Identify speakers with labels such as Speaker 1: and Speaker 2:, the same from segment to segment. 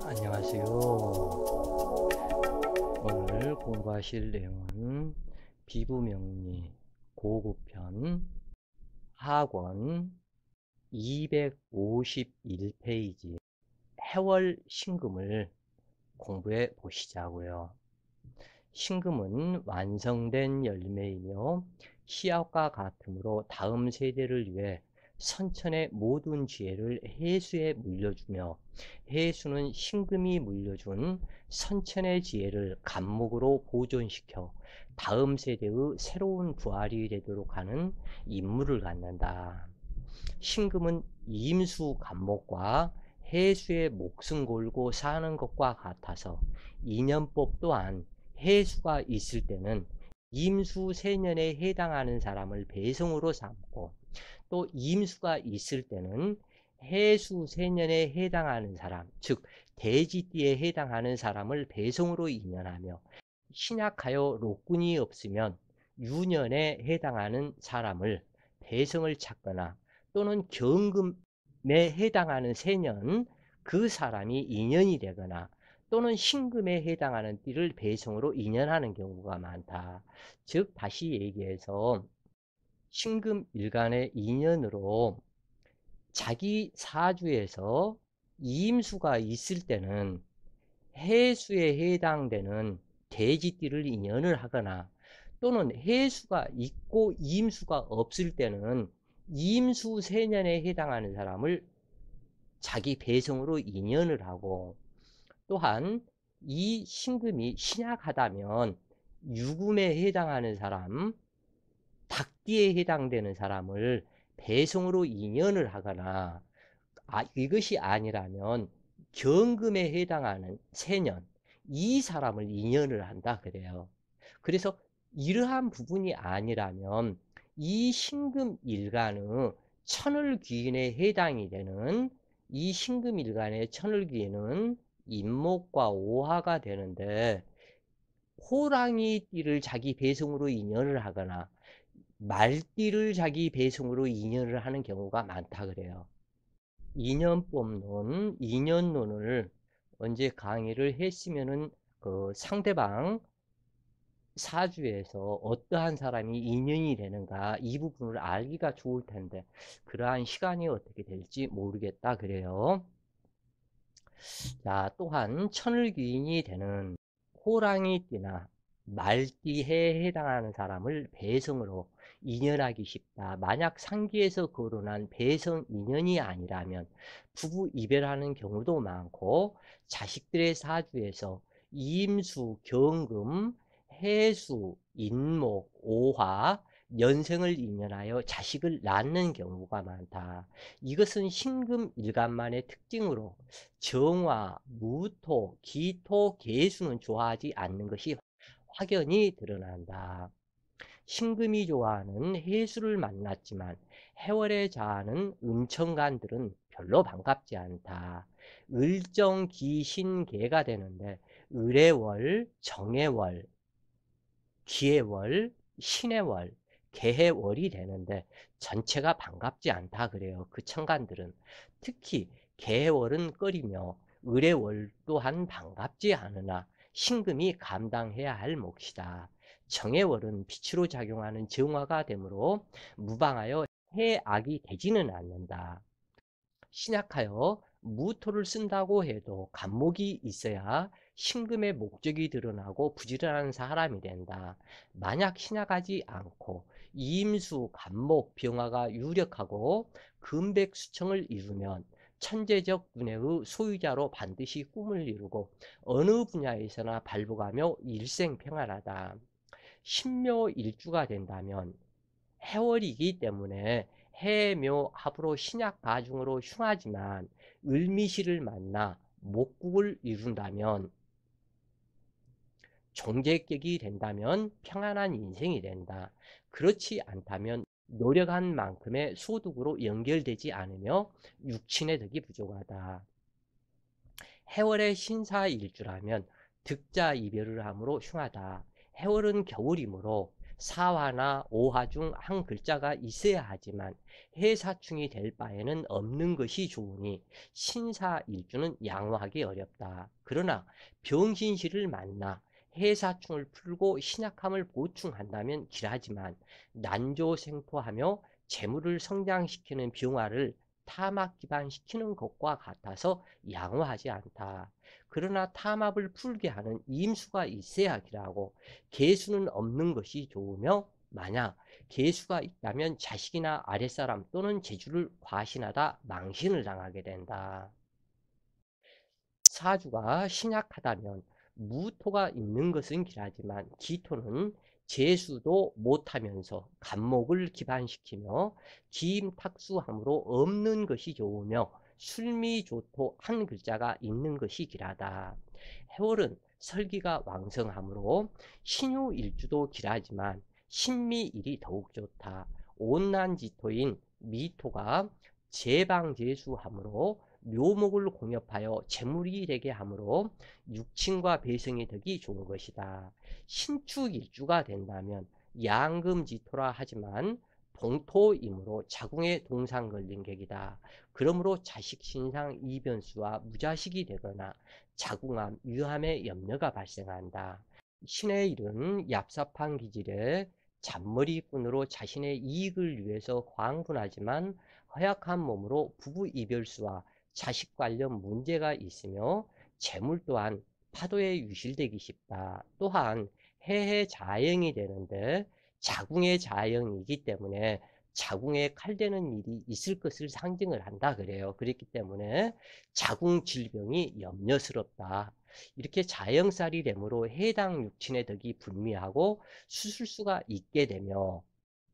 Speaker 1: 안녕하세요. 오늘 공부하실 내용은 비부명리 고급편 하권 251페이지 해월 신금을 공부해 보시자고요. 신금은 완성된 열매이며 씨앗과 같으므로 다음 세대를 위해 선천의 모든 지혜를 해수에 물려주며 해수는 신금이 물려준 선천의 지혜를 간목으로 보존시켜 다음 세대의 새로운 부활이 되도록 하는 임무를 갖는다. 신금은 임수 간목과 해수의 목숨 걸고 사는 것과 같아서 인연법 또한 해수가 있을 때는 임수 세년에 해당하는 사람을 배성으로 삼고 또 임수가 있을 때는 해수 세년에 해당하는 사람, 즉 대지띠에 해당하는 사람을 배성으로 인연하며 신약하여禄군이 없으면 유년에 해당하는 사람을 배성을 찾거나 또는 경금에 해당하는 세년 그 사람이 인연이 되거나 또는 신금에 해당하는 띠를 배성으로 인연하는 경우가 많다. 즉 다시 얘기해서 신금 일간의 인연으로 자기 사주에서 이임수가 있을 때는 해수에 해당되는 대지띠를 인연을 하거나 또는 해수가 있고 임수가 없을 때는 임수 세년에 해당하는 사람을 자기 배성으로 인연을 하고 또한 이 신금이 신약하다면 유금에 해당하는 사람, 닭띠에 해당되는 사람을 배성으로 인연을 하거나 이것이 아니라면 경금에 해당하는 세년 이 사람을 인연을 한다 그래요. 그래서 이러한 부분이 아니라면 이 신금일간의 천을귀인에 해당이 되는 이 신금일간의 천을귀인은 임목과 오화가 되는데 호랑이띠를 자기 배성으로 인연을 하거나 말띠를 자기 배성으로 인연을 하는 경우가 많다 그래요. 인연법론, 인연론을 언제 강의를 했으면은 그 상대방 사주에서 어떠한 사람이 인연이 되는가 이 부분을 알기가 좋을 텐데 그러한 시간이 어떻게 될지 모르겠다 그래요. 자, 또한 천을귀인이 되는 호랑이띠나 말띠에 해당하는 사람을 배성으로 인연하기 쉽다. 만약 상기에서 거론한 배성 인연이 아니라면 부부 이별하는 경우도 많고 자식들의 사주에서 임수, 경금, 해수, 인목, 오화, 연생을 인연하여 자식을 낳는 경우가 많다. 이것은 신금 일간만의 특징으로 정화, 무토, 기토, 개수는 좋아하지 않는 것이 확연히 드러난다. 신금이 좋아하는 해수를 만났지만 해월에 자하는 음천간들은 별로 반갑지 않다. 을정, 기, 신, 개가 되는데 을해월, 정해월, 기해월, 신해월, 개해월이 되는데 전체가 반갑지 않다 그래요. 그 천간들은. 특히 개해월은 꺼리며 을해월 또한 반갑지 않으나 신금이 감당해야 할 몫이다. 정해월은 빛으로 작용하는 정화가 되므로 무방하여 해악이 되지는 않는다. 신약하여 무토를 쓴다고 해도 간목이 있어야 신금의 목적이 드러나고 부지런한 사람이 된다. 만약 신약하지 않고 임수, 간목, 병화가 유력하고 금백수청을 이루면 천재적 두뇌의 소유자로 반드시 꿈을 이루고 어느 분야에서나 발복하며 일생평안하다. 신묘일주가 된다면 해월이기 때문에 해묘 합으로 신약 가중으로 흉하지만 을미시를 만나 목국을 이룬다면 종재격이 된다면 평안한 인생이 된다. 그렇지 않다면 노력한 만큼의 소득으로 연결되지 않으며 육친의 덕이 부족하다. 해월의 신사일주라면 득자 이별을 함으로 흉하다. 해월은 겨울이므로 사화나 오화 중 한 글자가 있어야 하지만 해사충이 될 바에는 없는 것이 좋으니 신사일주는 양호하기 어렵다. 그러나 병신시를 만나 해사충을 풀고 신약함을 보충한다면 길하지만 난조생포하며 재물을 성장시키는 병화를 타막 기반시키는 것과 같아서 양호하지 않다. 그러나 탐압을 풀게 하는 임수가 있어야 길하고 계수는 없는 것이 좋으며 만약 계수가 있다면 자식이나 아랫사람 또는 재주를 과신하다 망신을 당하게 된다. 사주가 신약하다면 무토가 있는 것은 길하지만 기토는 재수도 못하면서 간목을 기반시키며 기임탁수함으로 없는 것이 좋으며 술미조토 한 글자가 있는 것이 길하다. 해월은 설기가 왕성하므로 신유일주도 길하지만 신미일이 더욱 좋다. 온난지토인 미토가 제방제수하므로 묘목을 공엽하여 재물이 되게 하므로 육친과 배성이 되기 좋은 것이다. 신축일주가 된다면 양금지토라 하지만 동토이므로 자궁에 동상 걸린 객이다. 그러므로 자식 신상 이변수와 무자식이 되거나 자궁암, 유암의 염려가 발생한다. 신의 일은 얍삽한 기질에 잔머리꾼으로 자신의 이익을 위해서 광분하지만 허약한 몸으로 부부 이별수와 자식 관련 문제가 있으며 재물 또한 파도에 유실되기 쉽다. 또한 해해 자영이 되는데 자궁의 자영이기 때문에 자궁에 칼대는 일이 있을 것을 상징을 한다 그래요. 그렇기 때문에 자궁 질병이 염려스럽다. 이렇게 자영살이 되므로 해당 육친의 덕이 불미하고 수술수가 있게 되며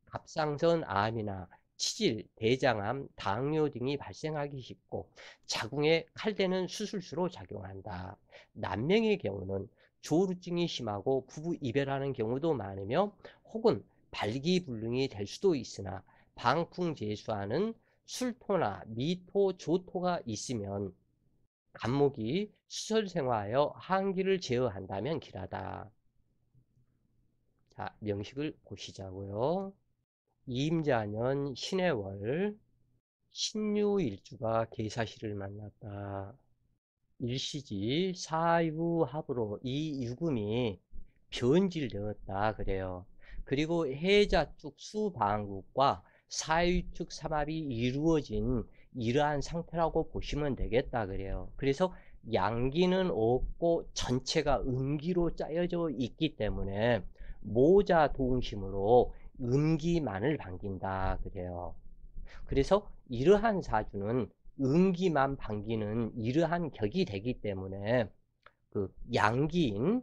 Speaker 1: 갑상선 암이나 치질, 대장암, 당뇨 등이 발생하기 쉽고 자궁에 칼대는 수술수로 작용한다. 남명의 경우는 조루증이 심하고 부부 이별하는 경우도 많으며 혹은 발기불능이 될 수도 있으나 방풍제수하는 술토나 미토, 조토가 있으면 간목이 수설생화하여 한기를 제어한다면 길하다. 자, 명식을 보시자고요. 이임자년 신의 월 신유일주가 계사시를 만났다. 일시지 사유합으로 이 유금이 변질되었다 그래요. 그리고 해자축 수방국과 사유축 삼합이 이루어진 이러한 상태라고 보시면 되겠다 그래요. 그래서 양기는 없고 전체가 음기로 짜여져 있기 때문에 모자 동심으로 음기만을 반긴다 그래요. 그래서 이러한 사주는 음기만 반기는 이러한 격이 되기 때문에 그 양기인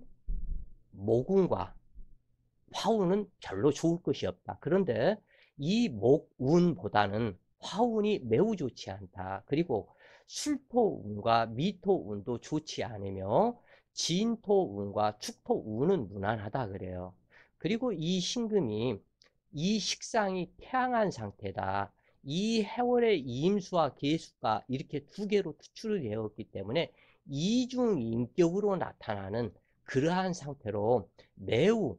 Speaker 1: 모군과 화운은 별로 좋을 것이 없다. 그런데 이 목운보다는 화운이 매우 좋지 않다. 그리고 술토운과 미토운도 좋지 않으며 진토운과 축토운은 무난하다 그래요. 그리고 이 신금이 이 식상이 태양한 상태다. 이 해월의 이임수와 계수가 이렇게 두 개로 투출이 되었기 때문에 이중인격으로 나타나는 그러한 상태로 매우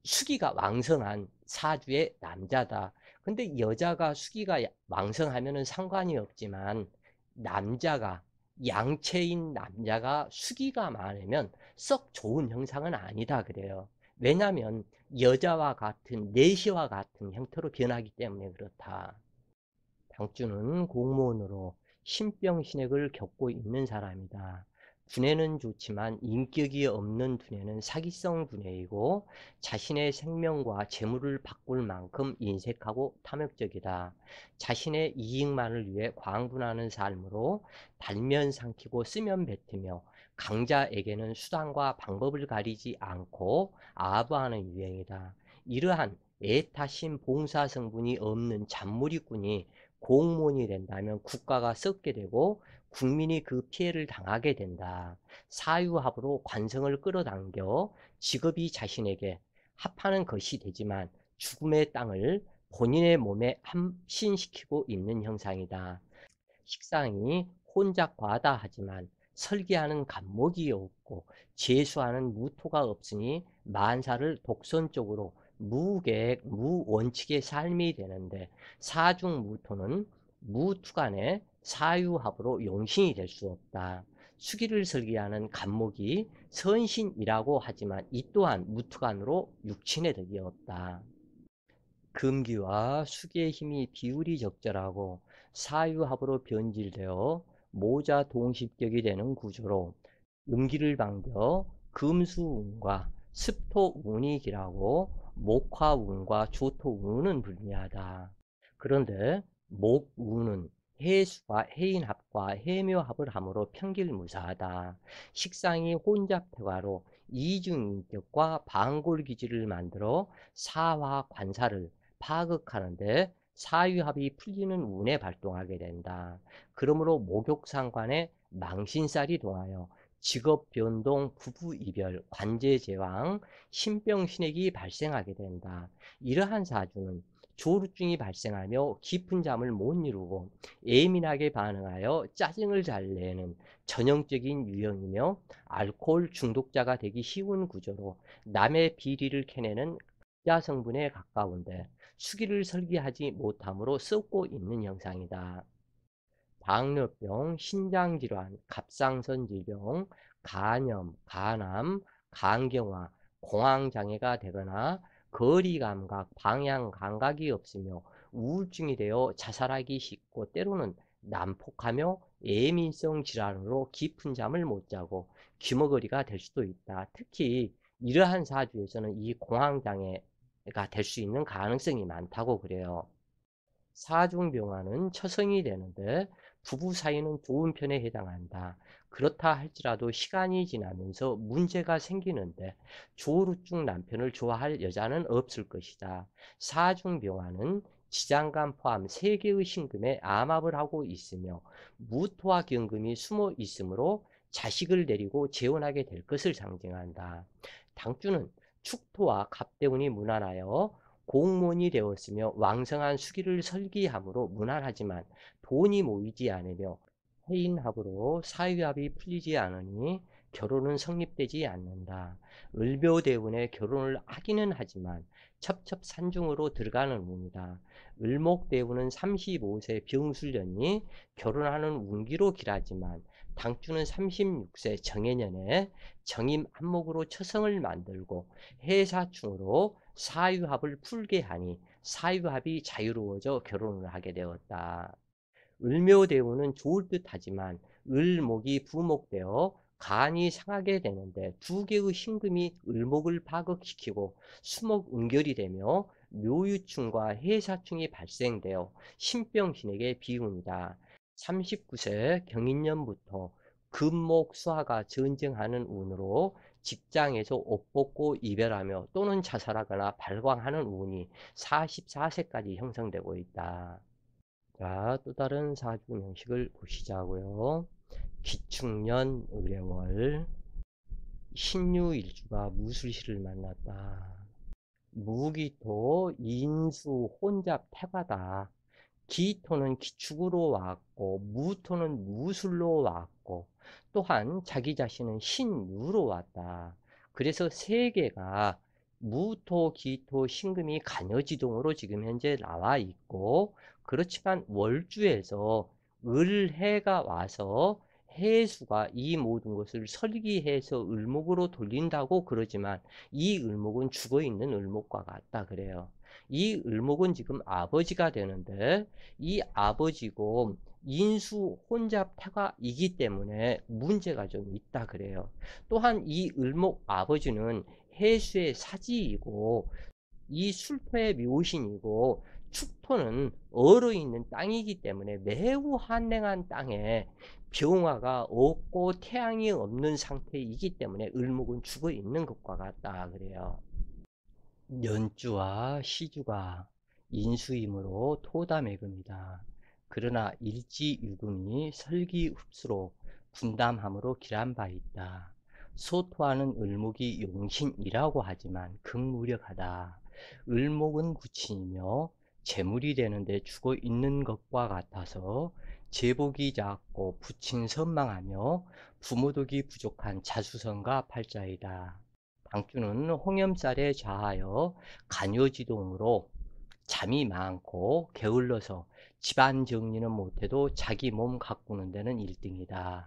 Speaker 1: 수기가 왕성한 사주의 남자다. 근데 여자가 수기가 왕성하면 상관이 없지만 남자가 양체인 남자가 수기가 많으면 썩 좋은 형상은 아니다 그래요. 왜냐하면 여자와 같은 내시와 같은 형태로 변하기 때문에 그렇다. 당주는 공무원으로 신병신액을 겪고 있는 사람이다. 두뇌는 좋지만 인격이 없는 두뇌는 사기성 두뇌이고 자신의 생명과 재물을 바꿀 만큼 인색하고 탐욕적이다. 자신의 이익만을 위해 광분하는 삶으로 달면 삼키고 쓰면 뱉으며 강자에게는 수단과 방법을 가리지 않고 아부하는 유행이다. 이러한 애타심 봉사 성분이 없는 잔무리꾼이 공무원이 된다면 국가가 썩게 되고 국민이 그 피해를 당하게 된다. 사유합으로 관성을 끌어당겨 직업이 자신에게 합하는 것이 되지만 죽음의 땅을 본인의 몸에 함신시키고 있는 형상이다. 식상이 혼자 과다하지만 설계하는 간목이 없고 재수하는 무토가 없으니 만사를 독선적으로 무계획, 무원칙의 삶이 되는데 사중무토는 무투간의 사유합으로 용신이 될 수 없다. 수기를 설계하는 간목이 선신이라고 하지만 이 또한 무투간으로 육친의 덕이 없다. 금기와 수기의 힘이 비율이 적절하고 사유합으로 변질되어 모자 동식격이 되는 구조로 음기를 반겨 금수운과 습토운이 길하고 목화운과 조토운은 불미하다. 그런데 목운은 해수와 해인합과 해묘합을 함으로 평길무사하다. 식상이 혼잡태화로 이중인격과 방골기지를 만들어 사화 관사를 파극하는데 사유합이 풀리는 운에 발동하게 된다. 그러므로 목욕상관에 망신살이 동하여 직업 변동, 부부 이별, 관제 제왕, 신병 신액이 발생하게 된다. 이러한 사주는 조루증이 발생하며 깊은 잠을 못 이루고 예민하게 반응하여 짜증을 잘 내는 전형적인 유형이며 알코올 중독자가 되기 쉬운 구조로 남의 비리를 캐내는 자 성분에 가까운데 수기를 설계하지 못함으로 썩고 있는 형상이다. 당뇨병, 신장질환, 갑상선 질병, 간염, 간암, 간경화, 공황장애가 되거나 거리감각, 방향감각이 없으며 우울증이 되어 자살하기 쉽고 때로는 난폭하며 예민성 질환으로 깊은 잠을 못 자고 귀머거리가 될 수도 있다. 특히 이러한 사주에서는 이 공황장애가 될 수 있는 가능성이 많다고 그래요. 사중병화는 처성이 되는데 부부 사이는 좋은 편에 해당한다. 그렇다 할지라도 시간이 지나면서 문제가 생기는데 조루증 남편을 좋아할 여자는 없을 것이다. 사중병화는 지장간 포함 3개의 신금에 암합을 하고 있으며 무토와 경금이 숨어 있으므로 자식을 데리고 재혼하게 될 것을 상징한다. 당주는 축토와 갑대운이 무난하여 공무원이 되었으며 왕성한 수기를 설기함으로 무난하지만 돈이 모이지 않으며 해인합으로 사유합이 풀리지 않으니 결혼은 성립되지 않는다. 을묘대운에 결혼을 하기는 하지만 첩첩산중으로 들어가는 운이다. 을목대운은 35세 병술년이 결혼하는 운기로 길하지만 당주는 36세 정해년에 정임 한목으로 처성을 만들고 해사충으로 사유합을 풀게 하니 사유합이 자유로워져 결혼을 하게 되었다. 을묘대운은 좋을 듯하지만 을목이 부목되어 간이 상하게 되는데 두 개의 신금이 을목을 파극시키고 수목응결이 되며 묘유충과 해사충이 발생되어 신병신에게 비운이다. 39세 경인년부터 금목 수화가 전쟁하는 운으로 직장에서 옷 벗고 이별하며 또는 자살하거나 발광하는 운이 44세까지 형성되고 있다. 자, 또 다른 사주 명식을 보시자고요. 기축년 을해월 신유일주가 무술시를 만났다. 무기토 인수 혼잡 태과다. 기토는 기축으로 왔고 무토는 무술로 왔고 또한 자기 자신은 신유로 왔다. 그래서 세 개가 무토, 기토, 신금이 간여지동으로 지금 현재 나와 있고 그렇지만 월주에서 을해가 와서 해수가 이 모든 것을 설기해서 을목으로 돌린다고 그러지만 이 을목은 죽어있는 을목과 같다 그래요. 이 을목은 지금 아버지가 되는데 이 아버지고 인수 혼잡 태가이기 때문에 문제가 좀 있다 그래요. 또한 이 을목 아버지는 해수의 사지이고 이 술토의 묘신이고 축토는 얼어있는 땅이기 때문에 매우 한랭한 땅에 병화가 없고 태양이 없는 상태이기 때문에 을목은 죽어 있는 것과 같다 그래요. 연주와 시주가 인수이므로 토담해금이다. 그러나 일지유금이 설기흡수로 분담함으로 길한 바 있다. 소토하는 을목이 용신이라고 하지만 극무력하다. 을목은 구친이며 재물이 되는데 죽어 있는 것과 같아서 제복이 작고 부친 선망하며 부모덕이 부족한 자수성가 팔자이다. 당주는 홍염살에 좌하여 간요지동으로 잠이 많고 게을러서 집안 정리는 못해도 자기 몸 가꾸는 데는 1등이다.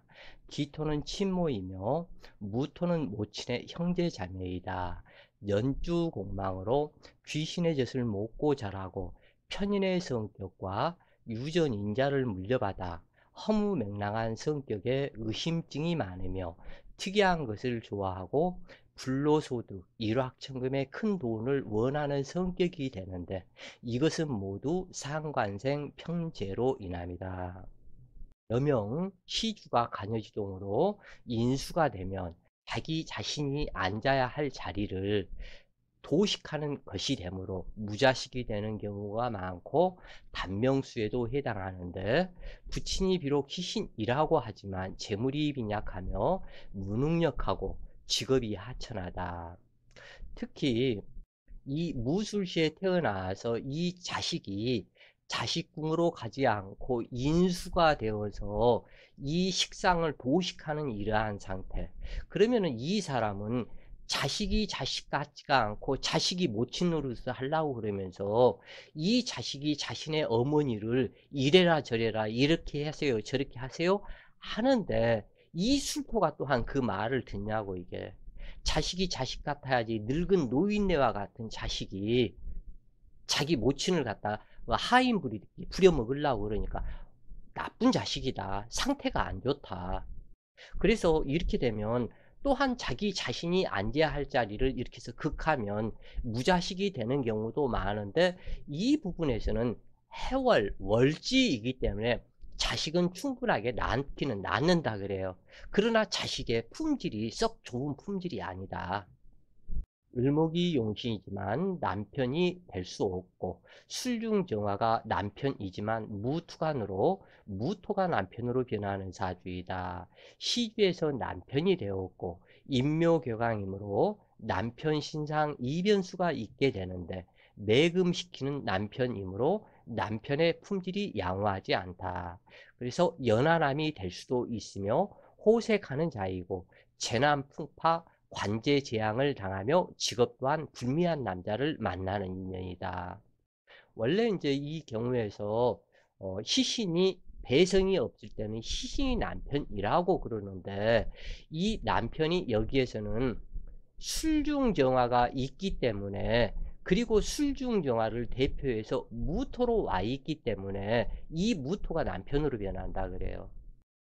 Speaker 1: 기토는 친모이며 무토는 모친의 형제자매이다. 연주공망으로 귀신의 젖을 먹고 자라고 편인의 성격과 유전인자를 물려받아 허무맹랑한 성격에 의심증이 많으며 특이한 것을 좋아하고 불로소득, 일확천금의 큰 돈을 원하는 성격이 되는데 이것은 모두 상관생 평재로 인함이다. 여명 시주가 간여지동으로 인수가 되면 자기 자신이 앉아야 할 자리를 도식하는 것이 되므로 무자식이 되는 경우가 많고 단명수에도 해당하는데 부친이 비록 희신이라고 하지만 재물이 빈약하며 무능력하고 직업이 하천하다. 특히 이 무술시에 태어나서 이 자식이 자식궁으로 가지 않고 인수가 되어서 이 식상을 도식하는 이러한 상태. 그러면은 이 사람은 자식이 자식 같지가 않고 자식이 모친 노릇을 하려고 그러면서 이 자식이 자신의 어머니를 이래라 저래라 이렇게 하세요 저렇게 하세요 하는데 이 술토가 또한 그 말을 듣냐고. 이게 자식이 자식 같아야지 늙은 노인네와 같은 자식이 자기 모친을 갖다 하인 부려먹으려고 그러니까 나쁜 자식이다. 상태가 안 좋다. 그래서 이렇게 되면 또한 자기 자신이 앉아야 할 자리를 이렇게 해서 극하면 무자식이 되는 경우도 많은데 이 부분에서는 해월, 월지이기 때문에 자식은 충분하게 낳기는 낳는다 그래요. 그러나 자식의 품질이 썩 좋은 품질이 아니다. 을목이 용신이지만 남편이 될 수 없고 술중정화가 남편이지만 무투간으로 무토가 남편으로 변하는 사주이다. 시주에서 남편이 되었고 인묘교강이므로 남편 신상 이변수가 있게 되는데 매금시키는 남편이므로 남편의 품질이 양호하지 않다. 그래서 연하남이 될 수도 있으며 호색하는 자이고 재난풍파 관제 재앙을 당하며 직업 또한 불미한 남자를 만나는 인연이다. 원래 이제 이 경우에서 시신이 배성이 없을 때는 시신이 남편이라고 그러는데 이 남편이 여기에서는 술중정화가 있기 때문에 그리고 술중정화를 대표해서 무토로 와 있기 때문에 이 무토가 남편으로 변한다 그래요.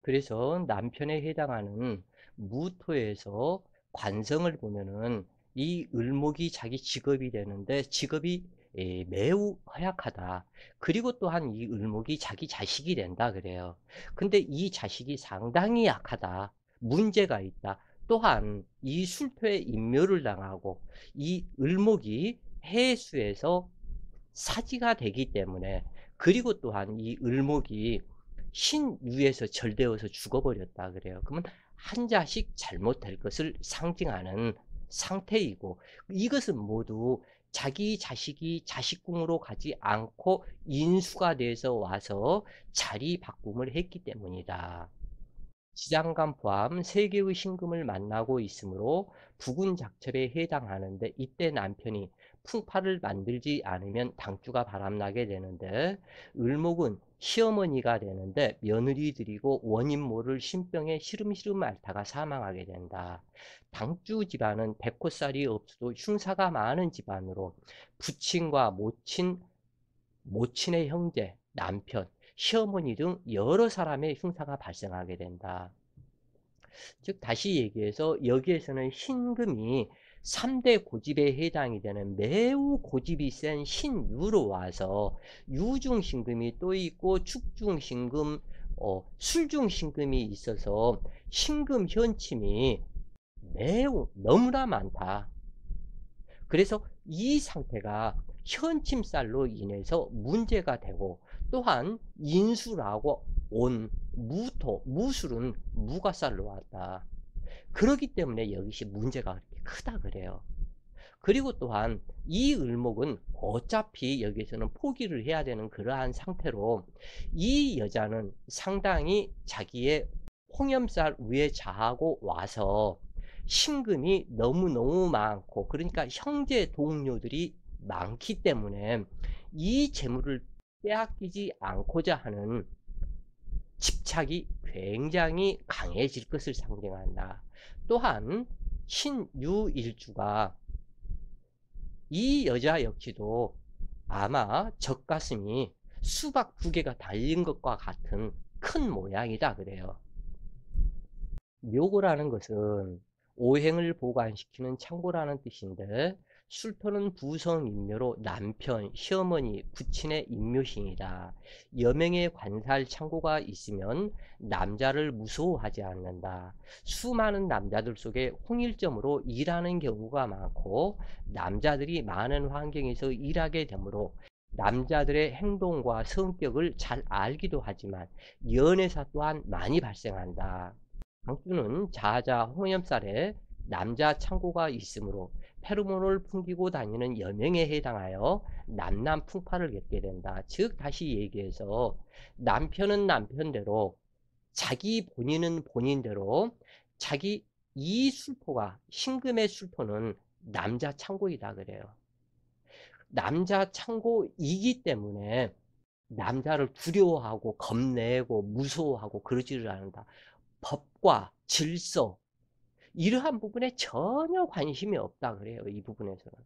Speaker 1: 그래서 남편에 해당하는 무토에서 관성을 보면은 이 을목이 자기 직업이 되는데 직업이 매우 허약하다. 그리고 또한 이 을목이 자기 자식이 된다 그래요. 근데 이 자식이 상당히 약하다. 문제가 있다. 또한 이 술토에 인묘를 당하고 이 을목이 해수에서 사지가 되기 때문에 그리고 또한 이 을목이 신유에서 절되어서 죽어버렸다 그래요. 그러면 한 자식 잘못될 것을 상징하는 상태이고 이것은 모두 자기 자식이 자식궁으로 가지 않고 인수가 돼서 와서 자리 바꿈을 했기 때문이다. 지장간 포함 3개의 신금을 만나고 있으므로 부군작첩에 해당하는데 이때 남편이 풍파를 만들지 않으면 당주가 바람나게 되는데 을목은 시어머니가 되는데 며느리들이고 원인 모를 신병에 시름시름 앓다가 사망하게 된다. 당주 집안은 백호살이 없어도 흉사가 많은 집안으로 부친과 모친, 모친의 형제, 남편, 시어머니 등 여러 사람의 흉사가 발생하게 된다. 즉 다시 얘기해서 여기에서는 신금이 3대 고집에 해당이 되는 매우 고집이 센 신유로 와서 유중신금이 또 있고 축중신금, 술중신금이 있어서 신금 현침이 매우 너무나 많다. 그래서 이 상태가 현침살로 인해서 문제가 되고 또한 인수라고 온 무토, 무술은 무가살로 왔다. 그렇기 때문에 여기시 문제가 그렇게 크다 그래요. 그리고 또한 이 을목은 어차피 여기서는 포기를 해야 되는 그러한 상태로 이 여자는 상당히 자기의 홍염살 위에 자하고 와서 신금이 너무너무 많고, 그러니까 형제 동료들이 많기 때문에 이 재물을 빼앗기지 않고자 하는 집착이 굉장히 강해질 것을 상징한다. 또한 신유일주가 이 여자 역시도 아마 젖가슴이 수박 2개가 달린 것과 같은 큰 모양이다 그래요. 묘고라는 것은 오행을 보관시키는 창고라는 뜻인데, 술토는 부성인묘로 남편, 시어머니, 부친의 인묘신이다. 여명에 관살 창고가 있으면 남자를 무서워하지 않는다. 수많은 남자들 속에 홍일점으로 일하는 경우가 많고, 남자들이 많은 환경에서 일하게 되므로 남자들의 행동과 성격을 잘 알기도 하지만 연애사 또한 많이 발생한다. 당주는 자자 홍염살에 남자 창고가 있으므로 페로몬을 풍기고 다니는 여명에 해당하여 남남 풍파를 겪게 된다. 즉 다시 얘기해서 남편은 남편대로, 자기 본인은 본인대로, 자기 이 술토가, 신금의 술토는 남자 창고이다 그래요. 남자 창고이기 때문에 남자를 두려워하고 겁내고 무서워하고 그러지를 않는다. 법과 질서, 이러한 부분에 전혀 관심이 없다 그래요. 이 부분에서는.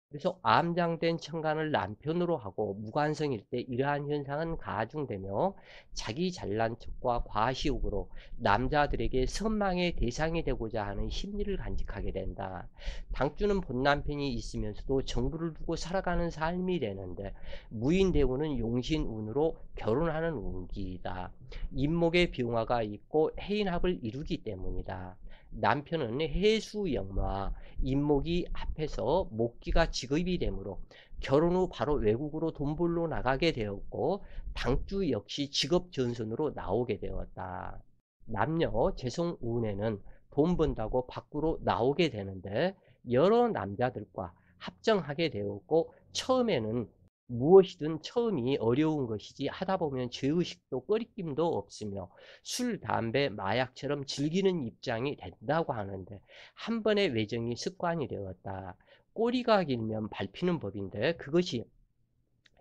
Speaker 1: 그래서 암장된 천간을 남편으로 하고 무관성일 때 이러한 현상은 가중되며 자기 잘난 척과 과시욕으로 남자들에게 선망의 대상이 되고자 하는 심리를 간직하게 된다. 당주는 본남편이 있으면서도 정부를 두고 살아가는 삶이 되는데, 무인대운은 용신운으로 결혼하는 운기이다. 인목의 병화가 있고 해인합을 이루기 때문이다. 남편은 해수영마, 인목이 합해서 목기가 직업이 되므로 결혼 후 바로 외국으로 돈 벌러 나가게 되었고, 당주 역시 직업 전선으로 나오게 되었다. 남녀 재성운에는 돈 번다고 밖으로 나오게 되는데 여러 남자들과 합정하게 되었고, 처음에는 무엇이든 처음이 어려운 것이지 하다 보면 죄의식도 꺼리낌도 없으며 술, 담배, 마약처럼 즐기는 입장이 된다고 하는데, 한 번의 외정이 습관이 되었다. 꼬리가 길면 밟히는 법인데 그것이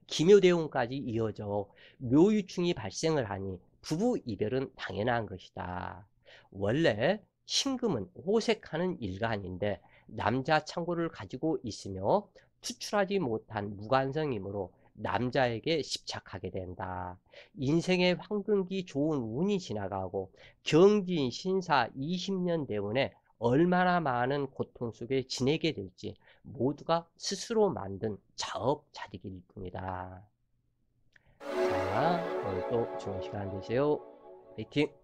Speaker 1: 기묘대운까지 이어져 묘유충이 발생을 하니 부부 이별은 당연한 것이다. 원래 신금은 호색하는 일간인데 남자 창고를 가지고 있으며 투출하지 못한 무관성이므로 남자에게 집착하게 된다. 인생의 황금기 좋은 운이 지나가고 경진 신사 20년 대운에 얼마나 많은 고통 속에 지내게 될지 모두가 스스로 만든 자업자득일 뿐이다. 자, 오늘도 좋은 시간 되세요. 화이팅!